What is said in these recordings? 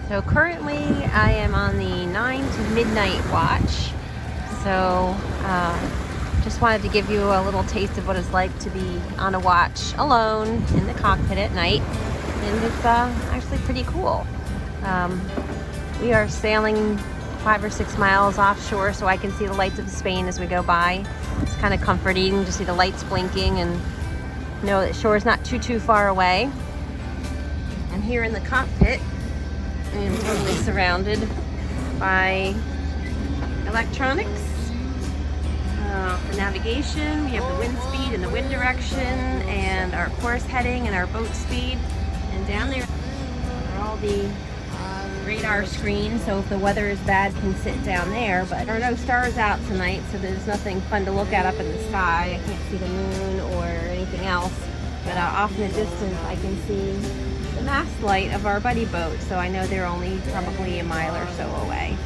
So currently I am on the 9 to midnight watch. So just wanted to give you a little taste of what it's like to be on a watch alone in the cockpit at night. And it's actually pretty cool. We are sailing 5 or 6 miles offshore, so I can see the lights of Spain as we go by. It's kind of comforting to see the lights blinking and know that shore is not too far away. And here in the cockpit, I am totally surrounded by electronics. For navigation, we have the wind speed and the wind direction and our course heading and our boat speed. And down there are all the radar screens, so if the weather is bad, you can sit down there. But there are no stars out tonight, so there's nothing fun to look at up in the sky. I can't see the moon or anything else. But off in the distance, I can see the mast light of our buddy boat, so I know they're only probably a mile or so away.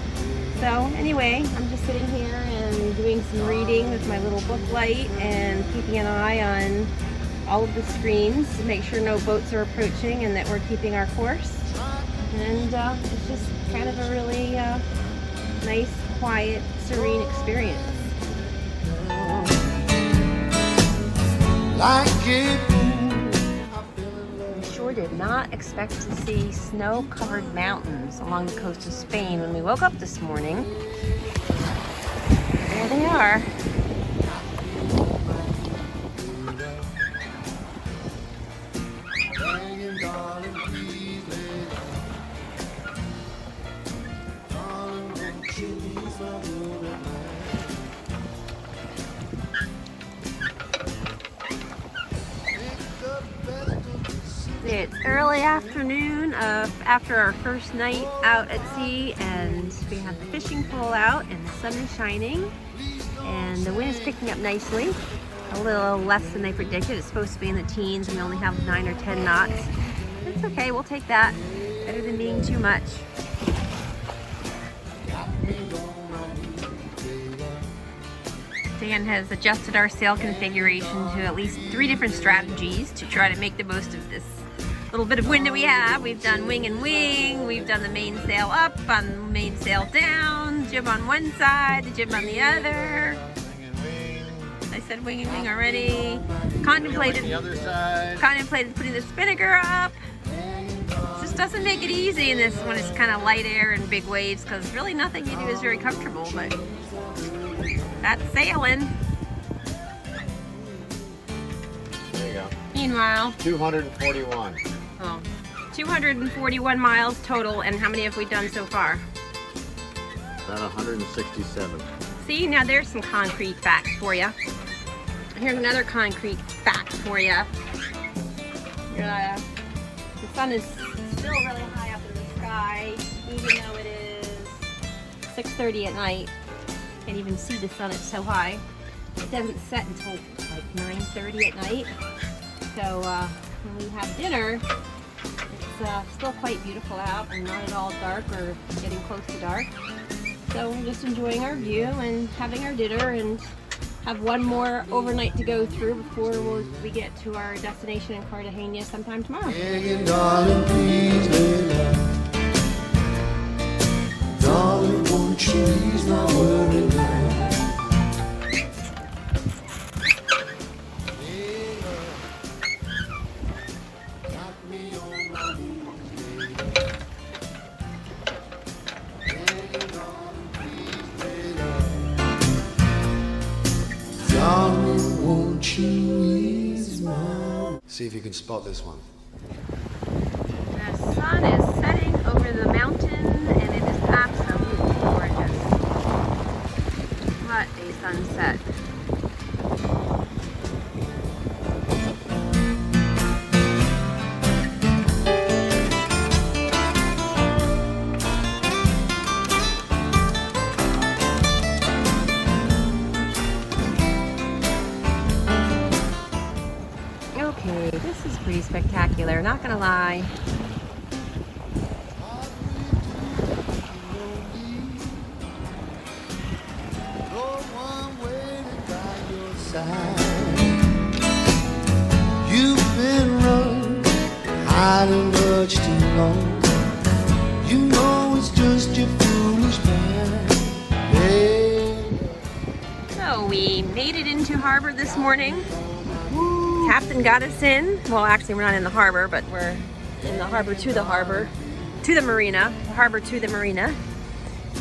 So anyway, I'm just sitting here and doing some reading with my little book light and keeping an eye on all of the screens to make sure no boats are approaching and that we're keeping our course. And it's just kind of a really nice, quiet, serene experience. We sure did not expect to see snow-covered mountains along the coast of Spain when we woke up this morning. There they are. It's early afternoon after our first night out at sea, and we have the fishing pole out and the sun is shining and the wind is picking up nicely. A little less than they predicted. It's supposed to be in the teens and we only have 9 or 10 knots. It's okay, we'll take that. Better than being too much. Dan has adjusted our sail configuration to at least 3 different strategies to try to make the most of this little bit of wind that we have. We've done wing and wing, we've done the mainsail up, on the mainsail down, jib on one side, the jib on the other. I said wing and wing already. Contemplated the other side. Contemplated putting the spinnaker up. Just doesn't make it easy in this when it's kind of light air and big waves, because really nothing you do is very comfortable, but that's sailing. There you go. Meanwhile, 241. 241 miles total, and how many have we done so far? About 167. See, now there's some concrete facts for you. Here's another concrete fact for you. The sun is still really high up in the sky, even though it is 6:30 at night. Can't even see the sun, it's so high. It doesn't set until like 9:30 at night. So when we have dinner, it's still quite beautiful out and not at all dark or getting close to dark. So we're just enjoying our view and having our dinner, and have one more overnight to go through before we get to our destination in Cartagena sometime tomorrow. Darling, please lay down. Darling, won't you ease my worry now? See if you can spot this one. The sun is setting over the mountain and it is absolutely gorgeous. What a sunset. Okay, this is pretty spectacular, not gonna lie. You've been running, hiding much too long. You know made it into harbor this morning. Captain got us in. Well, actually we're not in the harbor, but we're in the harbor, to the marina, harbor to the marina.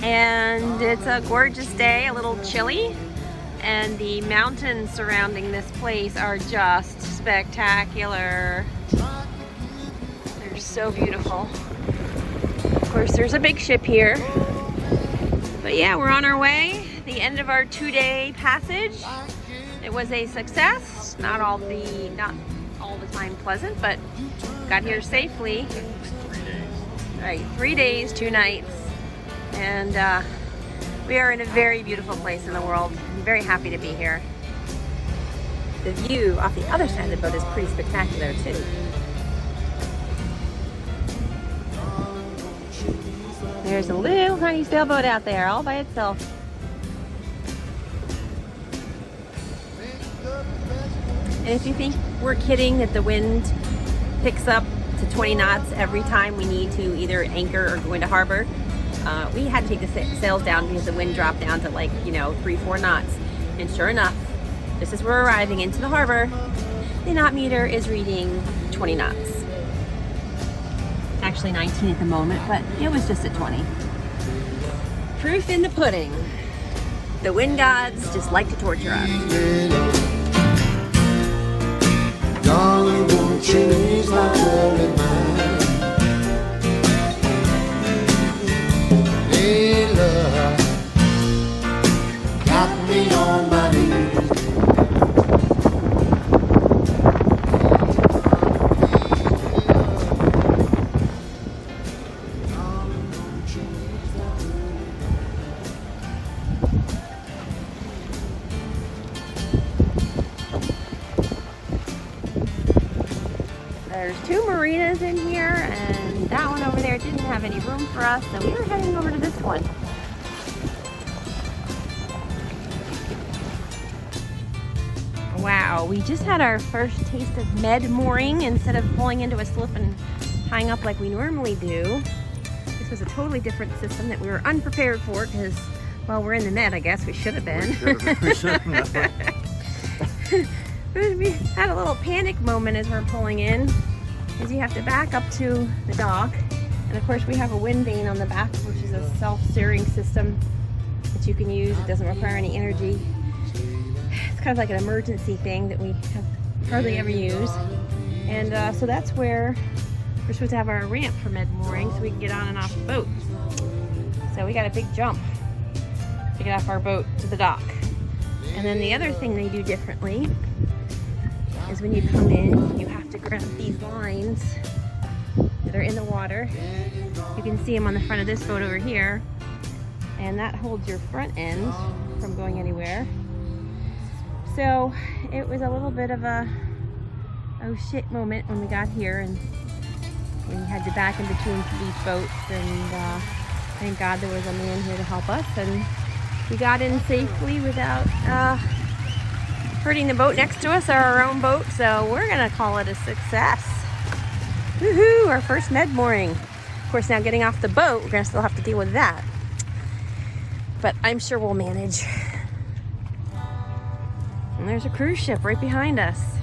And it's a gorgeous day, a little chilly. And the mountains surrounding this place are just spectacular. They're so beautiful. Of course, there's a big ship here. But yeah, we're on our way. The end of our 2-day passage. It was a success. Not all the time pleasant, but got here safely. 3 days. Right, 3 days, 2 nights. And we are in a very beautiful place in the world. I'm very happy to be here. The view off the other side of the boat is pretty spectacular too. There's a little tiny sailboat out there all by itself. And if you think we're kidding that the wind picks up to 20 knots every time we need to either anchor or go into harbor, we had to take the sails down because the wind dropped down to 3-4 knots. And sure enough, just as we're arriving into the harbor, the knot meter is reading 20 knots. Actually 19 at the moment, but it was just at 20. Proof in the pudding. The wind gods just like to torture us. Darling, won't you ease my worry mind? Hey, love, got me on my knees. There's 2 marinas in here, and that one over there didn't have any room for us, so we were heading over to this one. Wow, we just had our first taste of med mooring instead of pulling into a slip and tying up like we normally do. This was a totally different system that we were unprepared for because, well, we're in the med, I guess we should have been. We should have. We had a little panic moment as we're pulling in, because you have to back up to the dock, and of course we have a wind vane on the back, which is a self-steering system that you can use. It doesn't require any energy. It's kind of like an emergency thing that we have hardly ever use, and so that's where we're supposed to have our ramp for med mooring so we can get on and off the boat. So we got a big jump to get off our boat to the dock. And then the other thing they do differently is when you come in, you have to grab these lines that are in the water. You can see them on the front of this boat over here, and that holds your front end from going anywhere. So it was a little bit of a oh shit moment when we got here, and we had to back in between these boats, and thank God there was a man here to help us, and we got in safely without hurting the boat next to us or our own boat, so we're gonna call it a success. Woohoo, our first med mooring. Of course, now getting off the boat, we're gonna still have to deal with that, but I'm sure we'll manage. And there's a cruise ship right behind us.